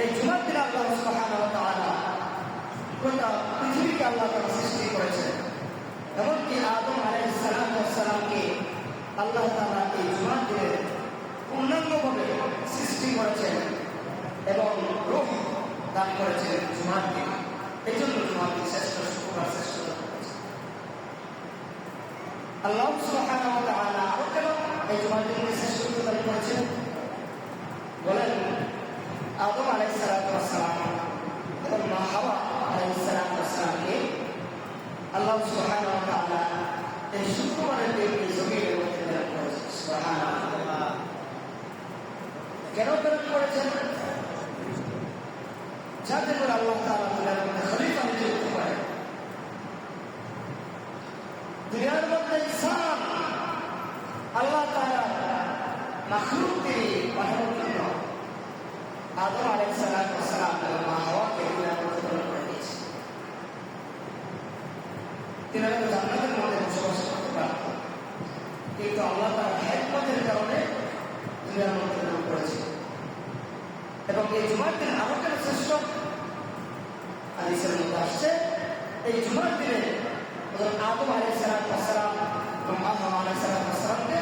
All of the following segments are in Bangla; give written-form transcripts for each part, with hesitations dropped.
এই জুমার দিন আল্লাহ সুবহানাহু ওয়া তাআলা গোটা পৃথিবীকে আল্লাহ তাআলা সৃষ্টি করেছেন। এমনকি আদম আলাইহিস সালামকে আল্লাহ তাআলা এই জুমার দিনে পূর্ণাঙ্গভাবে সৃষ্টি করেছেন এবং রূহ দান করেছেন জুমার দিন। এই জন্য জুমার দিন শ্রেষ্ঠ, শুক্রবার শ্রেষ্ঠ আল্লাহ সুবহানাহু ওয়া তাআলা আরো কেন এই জুমার দিনকে শ্রেষ্ঠ দান করেছেন বলেন। আদম আলাইহিস সালাম এবং মা হাওয়া আলাইহিস সালামকে আল্লাহ সুবহানাহু ওয়া তাআলা এই শুক্রবারের দিনকে জমিনের মধ্যে দান করেছেন। সুবহানাল্লাহ। কেন দান করেছেন? যাতে করে আল্লাহ তাআলা দুনিয়ার মধ্যে খলিফা নিযুক্ত করেন। দুনিয়ার মধ্যে ইনসান আল্লাহ তাআলা মাখলুককে পাঠানোর জন্য আদম আলাইহিস সালাম এবং মা হাওয়াকে দুনিয়ার মধ্যে প্রেরণ করে দিয়েছেন। তিনারা তো জান্নাতের মধ্যে বসবাস করতে পারতেন, কিন্তু আল্লাহ তাআলা হিকমতের কারণে দুনিয়ার মধ্যে প্রেরণ করেছেন। এবং এই জুমার দিন আরো কেন শ্রেষ্ঠ? হাদিসের মধ্যে আসছে এই জুমার দিনে আদম আলাইহিস সালাম এবং মা হাওয়া আলাইহিস সালামকে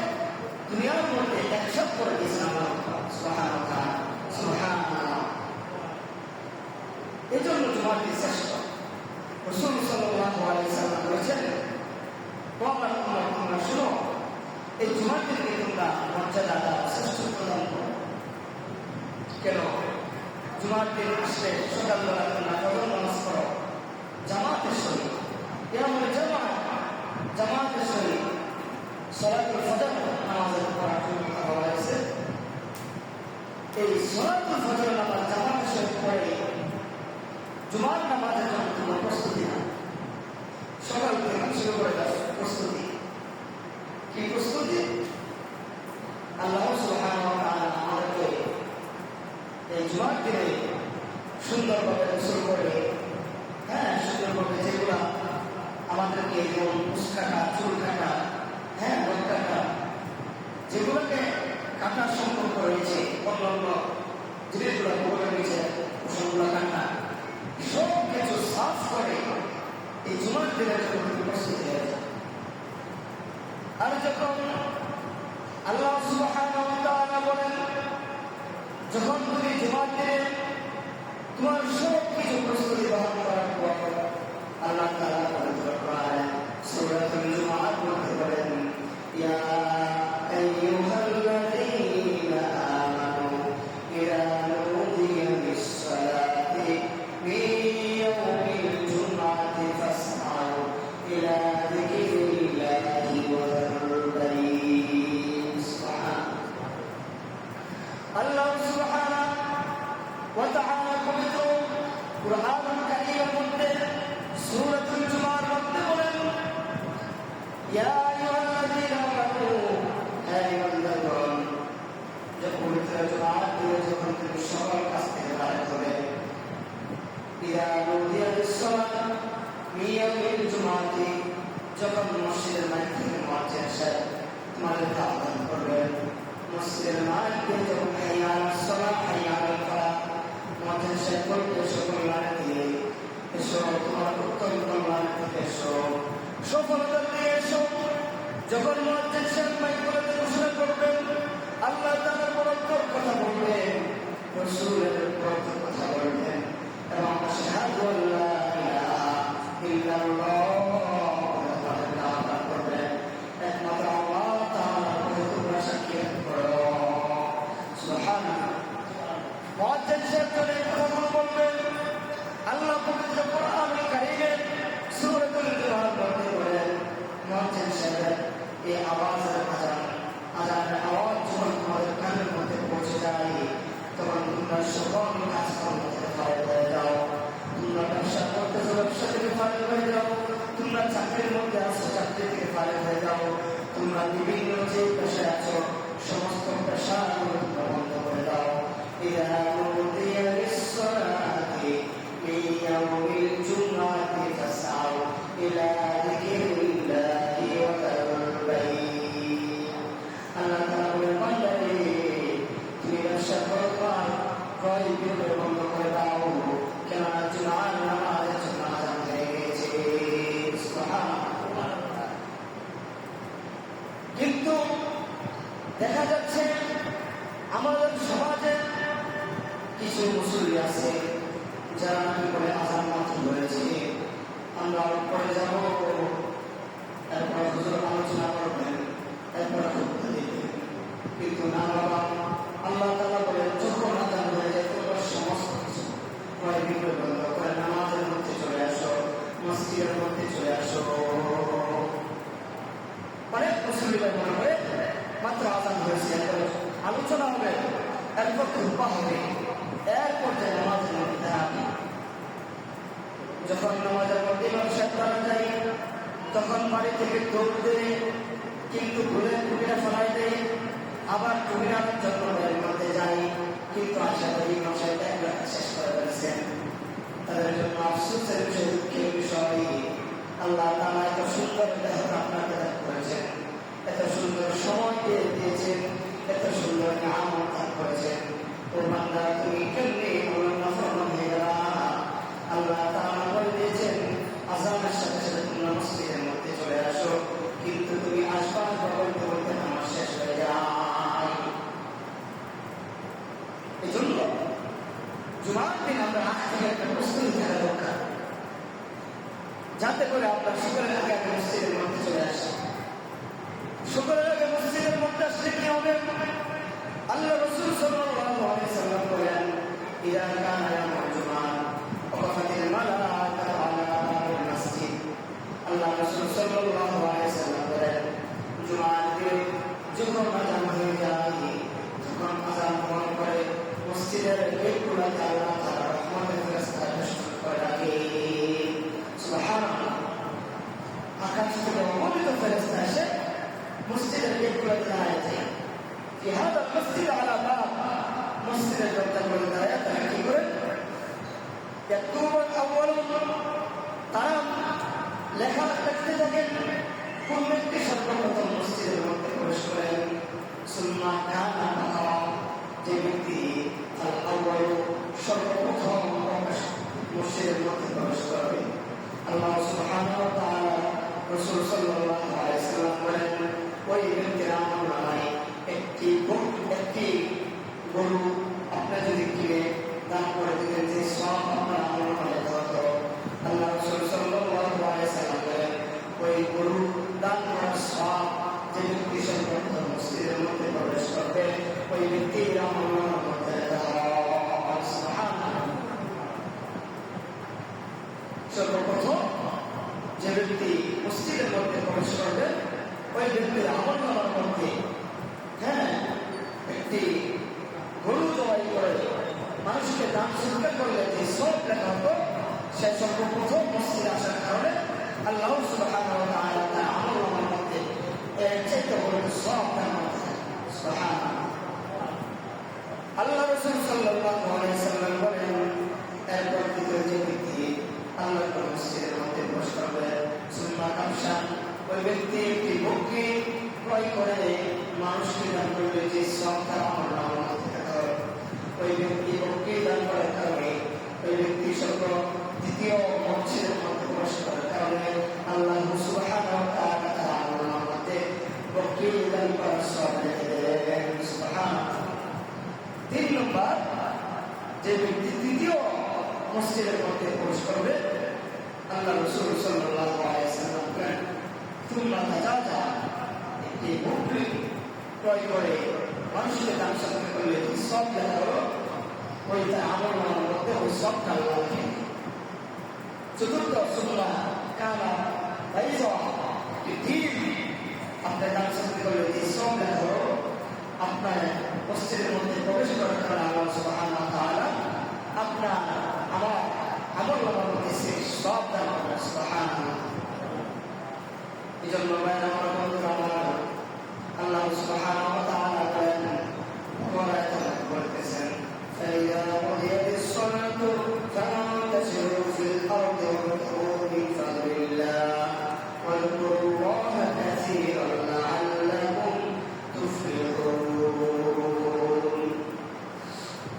দুনিয়ার মধ্যে একসাথ করে দিয়েছেন আল্লাহ সুবহানাল্লাহ। সুবহানাল্লাহ। এই জন্য জুমার দিন শ্রেষ্ঠ। রাসূল সাল্লাল্লাহু আলাইহি ওয়াসাল্লাম বলেছেন, তোমরা শুনো, এই জুমার দিনকে তোমরা মর্যাদা দাও, শ্রেষ্ঠ প্রদান করো। কেন? জুমার দিন আসলে সকালবেলা তোমরা ফজর নামাজ পড়ো জামাতের সহিত, জামাতের সহিত সালাতুল ফজর নামাজের পড়ার জন্য বলা হয়েছে। এই সালাতুল ফজর নামাজ জামাতের সহিত পড়ে জুমার নামাজের জন্য তোমার প্রস্তুতি না। সকাল থেকে শুরু করে দাও প্রস্তুতি। কি প্রস্তুতি? আল্লাহ সুবহানাহু ওয়া তাআলা আমাদেরকে এই জুমার দিনে সুন্দরভাবে গোসল করে, সুন্দরভাবে যেগুলা আমাদেরকে যেমন মুছ কাটা, চুল কাটা, নখ কাটা, যেগুলোকে কাটার সম্পর্ক রয়েছে, অন্যান্য জিনিসগুলো বলে রয়েছে ওষুধগুলো কাটা, সব কিছু সাফ করে এই জুমার দিনের জন্য প্রস্তুতি হয়ে যায়। আর যখন আল্লাহ সুবহানাহু ওয়া তাআলা বলেন, যখন তুমি জুমার দিনে তোমার সব কিছু প্রস্তুতি গ্রহণ করার পর আল্লাহ তাআলা বলেন সূরাতুল জুমআর মধ্যে বলেন, ইয়া আইয়ুহাল্লাযীনা আমানু ইযা নুদিয়া লিস-সালাতি মিন ইয়াউমিল জুমআতি ফাসআউ ইলা যিকরিল্লাহি ওয়া যারুল বাই'আ। আল্লাহ সুবহানাহু ওয়া তাআলা পবিত্র কুরআনুল কারীমের মধ্যে সূরাতুল জুমার মধ্যে বলেন, ইয়া আইয়ুহাল্লাযীনা আমানু, হে ঈমানদারগণ, যখন জুমার দিনে যখন তুমি সকল কাজ থেকে বাড়ি হবে, ইযা নুদিয়া লিস-সালাত মিন ইয়াউমিল জুমআতি, যখন মসজিদের মাইক থেকে মুয়াজ্জিন সাহেব তোমাদেরকে আহ্বান করবেন, মসজিদের মাইকে যখন হাইয়া আলাস সালাত হাইয়া আলাল ফালাহ মুয়াজ্জিন সাহেব বলবে, সকল লাইনে দিয়ে এসো, তোমার উত্তম লাইন থেকে এসো, সফলতা নিয়ে এসো। যখন মুয়াজ্জিন সাহেব মাইক করে ঘোষণা করবেন, আল্লাহ তাআলার বরকতের কথা বলবেন, রাসূলের বরকতের কথা বলবেন এবং আশহাদু আল্লা ইলাহা ইল্লাল্লাহ করবেন, একমাত্র আল্লাহ তাআলার প্রতি তোমরা সাক্ষী করো। সুবহানাল্লাহ। মুয়াজ্জিন সাহেব যখন কথা বলবেন, আল্লাহ পবিত্র কুরআনুল কারীমের সূরাতুল জুমার মধ্যে বলেন, মুয়াজ্জিন সাহেব এই আওয়াজের আজানের আওয়াজ যখন তোমাদের কানের মধ্যে পৌঁছে যায়, তখন তোমরা সকল কাজকর্ম থেকে ফারেক হয়ে যাও। তোমরা ব্যবসা করতেছো, ব্যবসা থেকে ফারেক হয়ে যাও। তোমরা চাকরির মধ্যে আছো, চাকরি থেকে ফারেক হয়ে যাও। তোমরা বিভিন্ন যে পেশায় আছো, সমস্ত পেশাগুলো তোমরা বন্ধ করে দাও। ইযা নুদিয়া লিস-সালাতি মিন ইয়াউমিল জুমআতি ফাসআউ ইলা যিকরিল্লাহি ওয়া যারুল বাই'আ। আল্লাহ তাআলা বলেন, বান্দারে তুমি ব্যবসা করো, ক্রয় বিক্রয় বন্ধ কেননা জুমার নামাজের জন্য আযান হয়ে গেছে। সুবহানাল্লাহ। কিন্তু দেখা যাচ্ছে আমাদের সমাজে কিছু মুসল্লি আছে যারা নাকি বলে আযান মাত্র হয়েছে, আমরা পরে যাব, এরপর হুজুর আলোচনা করবেন, এরপর খুতবা দিবেন। কিন্তু না বাবা, আল্লাহ তাআলা বলেন যখন আযান হয়ে যায় তখন সমস্ত কিছু ক্রয় বিক্রয় বন্ধ করে নামাজের মধ্যে চলে আসো, মসজিদের মধ্যে চলে আসো। অনেক মুসল্লিরা মনে করে মাত্র আযান হয়েছে, এরপর আলোচনা হবে, এরপর খুতবা হবে, এরপর যে নামাজের মধ্যে দাঁড়াবে। যখন নামাজের মধ্যে ইমাম সাহেব দাঁড়া যায় তখন বাড়ি থেকে দৌড় দেয়, কিন্তু ভুলে টুপিটা ফেলাই দেয়, আবার টুপিটা জন্য বাড়ির মধ্যে যায়, কিন্তু আশা করি ইমাম সাহেব এক রাখা শেষ করে ফেলেছেন। তাদের জন্য আফসোসের বিষয়, দুঃখের বিষয়, আল্লাহ তাআলা এত সুন্দর দেহ আপনাকে দান করেছেন, এত সুন্দর সময় দিয়েছেন, এত সুন্দর নিয়ামত দান করেছেন। ও বান্দা, তুমি কেমনে আমার নাফরমান হয়ে গেলা? আল্লাহ তাআলা বলে দিয়েছেন আযানের সাথে সাথে তোমরা মসজিদের মধ্যে চলে আসো, কিন্তু তুমি আসবা বলতে বলতে নামাজ শেষ হয়ে যায়। এই জন্য জুমার দিন আমরা আগে থেকে একটা প্রস্তুতি থাকা দরকার, যাতে করে আপনার সকলের আগে আগে মসজিদের মধ্যে চলে আসে। সকলের আগে মসজিদের মধ্যে আসলে কি হবে? আল্লাহ রাসূল সাল্লাল্লাহু আলাইহি ওয়াসাল্লাম বলেন, ইযা কানা ইয়াউমুল জুমআহ ওয়াকাফাতিল মালায়েকাতু আলা বাবিল মসজিদ। আল্লাহ রাসূল সাল্লাল্লাহু আলাইহি ওয়াসাল্লাম বলেন, জুমার দিন যখন আযান হয়ে যায়, যখন আযান হওয়ার পরে মসজিদের গেটগুলোতে আল্লাহ তাআলা রহমতের ফেরেশতা শুরু করে রাখে। সুবহানাল্লাহ। আকাশ থেকে অগণিত ফেরেশতা এসে মসজিদের গেটগুলোতে দাঁড়ায় যায়। في هذا المسجد على باب مسجد الجنة والهداية تحكيم يكتب الأول তারা লেখা লিখতে থাকেন, কোন ব্যক্তি সর্বপ্রথম মসজিদের মধ্যে প্রবেশ করেন। সুন্নাহ কানা মাকাম, যে ব্যক্তি আল আউয়াল সর্বপ্রথম মসজিদের মধ্যে প্রবেশ করবে। আল্লাহ সুবহানাহু ওয়া তাআলা রাসূল সাল্লাল্লাহু আলাইহি ওয়াসাল্লাম বলেন, ওই ব্যক্তির আমলনামায় একটি গরু আপনি যদি কিনে দান করে দিতেন, যে সব আপনার আমলনামায় হতো। আল্লাহ রাসূল সাল্লাল্লাহু আলাইহি ওয়াসাল্লাম বলেন, ওই গরু দান করার সব যে ব্যক্তি সর্বপ্রথম মসজিদের মধ্যে প্রবেশ করবে, ওই ব্যক্তির আমলনামার মধ্যে সর্বপ্রথম যে ব্যক্তি মসজিদের মধ্যে প্রবেশ করবে, ওই ব্যক্তির আমলনামার মধ্যে একটি গরু জবাই করে মানুষকে দান সুবিধা করলে যে সব লেখা হতো, সে সর্বপ্রথম মসজিদে আসার কারণে আল্লাহ সুবহানাহু ওয়া তাআলা তার আমলনামার মধ্যে এর চাইতে বড় সব দান করেছেন। সুবহানাল্লাহ। আল্লাহ রাসূল সাল্লাল্লাহু আলাইহি ওয়াসাল্লাম বলেন, এরপর দ্বিতীয় যে ব্যক্তি আল্লাহর মসজিদের মধ্যে প্রবেশ করবে, সুন্নাহ কামশান, ওই ব্যক্তি একটি বকরি ক্রয় করে মানুষকে দান করবে, যে সব তার আমলনামার মধ্যে থাকা হয়। ওই ব্যক্তি বকরি দান করার কারণে ওই ব্যক্তি দ্বিতীয় মসজিদের মধ্যে প্রবেশ করার কারণে আল্লাহ সুবহানাহু ওয়া তাআলা তার আমলনামার মধ্যে বকরি দান করার সওয়াব লিখে দেন। সুবহানাল্লাহ। 3 নম্বর, যে ব্যক্তি তৃতীয় মসজিদের মধ্যে প্রবেশ করবে, আল্লাহ রাসূল সাল্লাল্লাহু আলাইহি ওয়াসাল্লাম বলেন, তোমরা তাজাদা একটি বকরি ক্রয় করে মানুষকে দান সৎকার করলে যে সব লেখা হলো, ওই তার আমলনামার মধ্যে ওই সবটা আল্লাহ লিখে দেন। চতুর্থ সুন্নাহ কানা বাইযা, ডিম আপনার দান সৎকার করলে যে সব লেখা হলো, আপনার মসজিদের মধ্যে প্রবেশ করার কারণে আল্লাহ সুবহানাহু ওয়া তাআলা আপনার আমার আমলনামার মধ্যে সে সব দান করবেন। সুবহানাল্লাহ। এই জন্য আমার বন্ধুরা, আমার আল্লাহ সুবহানাহু ওয়া তাআলা বলতেছেন, فإذا قضيت الصلاة فانتشروا في الأرض وابتغوا من فضل الله واذكروا الله كثيرا لعلكم تفلحون।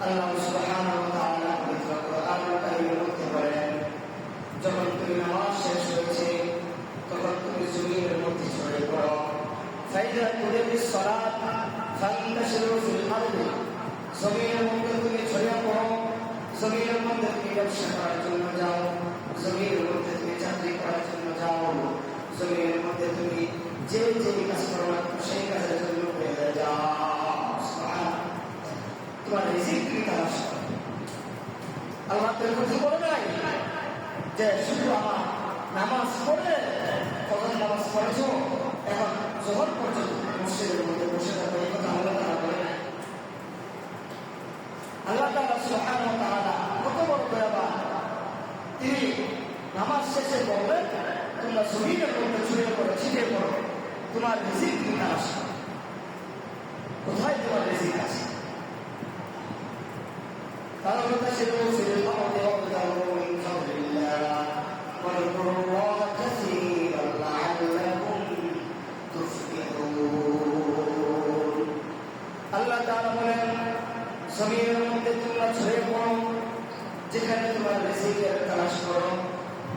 আল্লাহ সুবহানাহু ওয়া তাআলা পবিত্র কোরআনুল কারীমের ব্যবসা করার জন্য যাও, জমির মধ্যে তুমি চাকরি করার জন্য যাও, জমির মধ্যে তুমি যে কাজ করো না সেই কাজের জন্য বের যাও। তোমার রিজিক তুমি তালাশ করো। আল্লাহ তোর কথা বলে নাই যে শুধু আমার নামাজ পড়ে, ফজর নামাজ পড়েছো, এখন জোহর পর্যন্ত মসজিদের মধ্যে বসে থাকো, এই কথা আল্লাহ তাআলা বলে নাই। আল্লাহ তাআলা সুবহানাহু ওয়া তাআলা কত বড় দয়াবান, তিনি নামাজ শেষে বলবেন তোমরা জমিনের মধ্যে ছড়িয়ে পড়ো, ছিটিয়ে পড়ো, তোমার রিজিক তুমি তালাশ করো। কোথায় তোমার রিজিক আছে? قالوا انتشروا في الارض وابتغوا من فضل الله واذكروا الله كثيرا لعلكم تفلحون। আল্লাহ তাআলা বলেন জমিনের মধ্যে তোমরা ছড়িয়ে পড়ো, যেখানে তোমার রিজিকের তালাশ করো,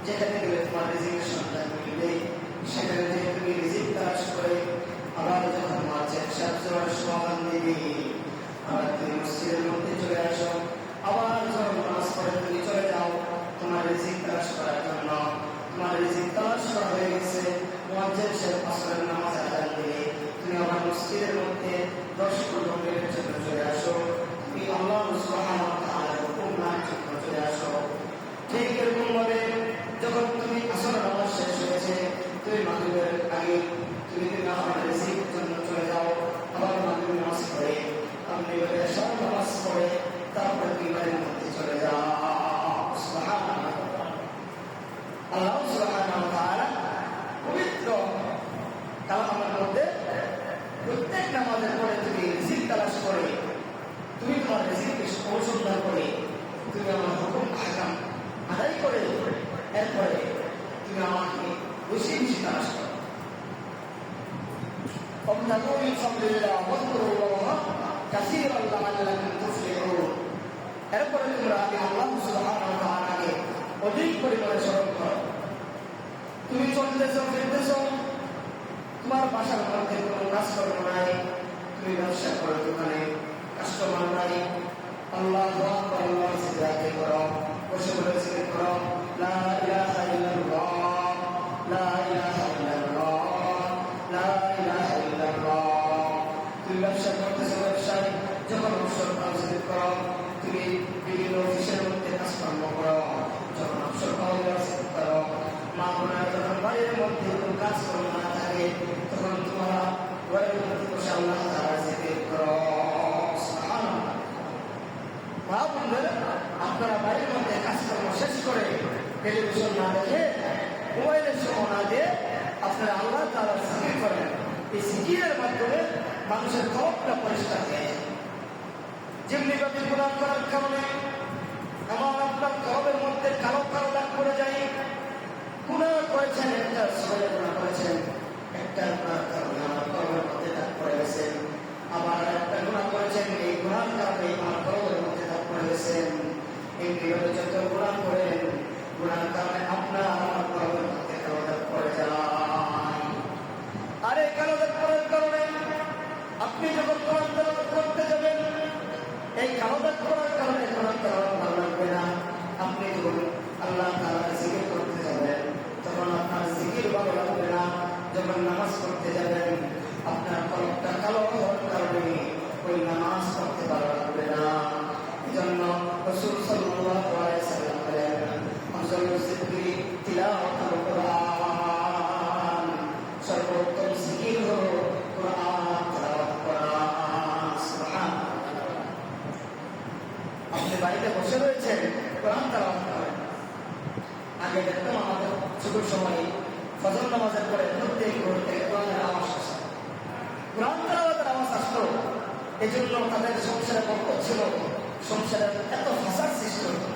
যেখানে গেলে তোমার রিজিকের সন্ধান মিলবে সেখানে থেকে তুমি রিজিক তালাশ করে আবার যখন মাঝের সাহায্যের সমাধান দিবি, আবার তুমি মসজিদের মধ্যে চলে আসো, আবার যখন নামাজ পড়ে তুমি চলে যাও তোমার রিজিক তালাশ করার জন্য। তোমার রিজিক তালাশ করা হয়ে গেছে, মুয়াজ্জিন সাহেব আসরের নামাজ আদান দিলে তুমি আবার মসজিদের মধ্যে 10-15 মিনিটের জন্য চলে আসো, তুমি আল্লাহ সুবহানাহু ওয়া তাআলার হুকুম মানার জন্য চলে আসো। ঠিক এরকম ভাবে যখন তুমি আসরের নামাজ শেষ হয়েছে, তুমি মাগরিবের আগে তুমি আমার রিজিকের জন্য চলে যাও, আবার মাগরিবের নামাজ পড়ে আপনি এশার নামাজ পড়ে তারপরে বিবাহের মধ্যে চলে যাও। সুবহানাল্লাহ। আল্লাহ সুবহানাহু ওয়া তাআলা পবিত্র কালামের মধ্যে প্রত্যেক নামাজের পরে তুমি রিজিক তালাশ করে, তুমি তোমার রিজিককে অনুসন্ধান করে তুমি আমার হুকুম আহকাম আদায় করে এরপরে তুমি আমাকে বেশি বেশি তালাশ করো। وابتغوا من فضل الله واذكروا الله كثيرا لعلكم تفلحون। এরপরে তোমরা আল্লাহ সুবহানাহু ওয়া তাআলাকে অধিক পরিমাণে স্মরণ করো। তুমি চলতেছো ফিরতেছো, তোমার বাসার মধ্যে কোনো কাজকর্ম নাই, তুমি ব্যবসা করো, দোকানে কাস্টমার নাই, আল্লাহু আকবার, আল্লাহর জিকির করো, বসে বসে জিকির করো, লা ইলাহা ইল্লাল্লাহ, লা ইলাহা ইল্লাল্লাহ, লা ইলাহা ইল্লাল্লাহ। তুমি ব্যবসা করতেছো, ব্যবসায় যখন অবসর পাও জিকির করো, তুমি বিভিন্ন অফিসের মধ্যে কাজকর্ম করো, যখন অবসর পাও জিকির করো, মা বোনেরা যখন বাড়ির মধ্যে কোনো কাজকর্ম না থাকে তখন তোমরা ঘরের মধ্যে বসে আল্লাহ তাআলার জিকির করো। সুবহানাল্লাহ। মা বোনেরা আপনারা বাড়ির মধ্যে কাজকর্ম শেষ করে টেলিভিশন না দেখে, মোবাইলের সময় না দিয়ে আপনারা আল্লাহ তাআলার জিকির করেন। এই জিকিরের মাধ্যমে মানুষের কলবটা পরিষ্কার হয়ে যায়। যেমনি ভাবে গুনাহ করার কারণে আমার আপনার কলবের মধ্যে কালো কালো দাগ পড়ে যায়, গুনাহ করেছেন একটা ছেলে, গুনাহ করেছেন একটা গুনার কারণে আমার কলবের মধ্যে দাগ পড়ে গেছে, আবার একটা গুনাহ করেছেন এই গুনার কারণে আমার কলবের মধ্যে দাগ পড়ে গেছেন। এই বিভাগে যত গুনাহ করেন, গুনার কারণে আপনার আমার কলবের মধ্যে কালো দাগ পড়ে যায়। আর এই কালো দাগ পড়ার কারণে আপনি যখন কোরআন তেলাওয়াত করতে যাবেন, এই কালো দাগ পড়ার কারণে কোরআন তেলাওয়াত ভালো লাগবে না। আপনি যখন আল্লাহ তাআলার জিকির করতে যাবেন তখন আপনার জিকির ভালো লাগবে না। যখন নামাজ পড়তে যাবেন আপনার কলবটা কালো হওয়ার কারণে ওই নামাজ পড়তে ভালো লাগবে না। এজন্য রাসূল সাল্লাল্লাহু আলাইহি ওয়াসাল্লাম বলেন, আফজালুজ যিকরি তিলাওয়াতুল কুরআন, সর্বোত্তম জিকির হলো কুরআন তেলাওয়াত করা। সুবহানাল্লাহ। আপনি বাড়িতে বসে রয়েছেন, কোরআন তেলাওয়াত করেন। আগে দেখতাম আমাদের ছোট সময় ফজর নামাজের পরে প্রত্যেক ঘর থেকে কোরআনের আওয়াজ আসতো, কোরআন তেলাওয়াতের আওয়াজ আসতো। এই জন্য তাদের সংসারে বরকত ছিল, সংসারে এত ফাসাদ সৃষ্টি হতো।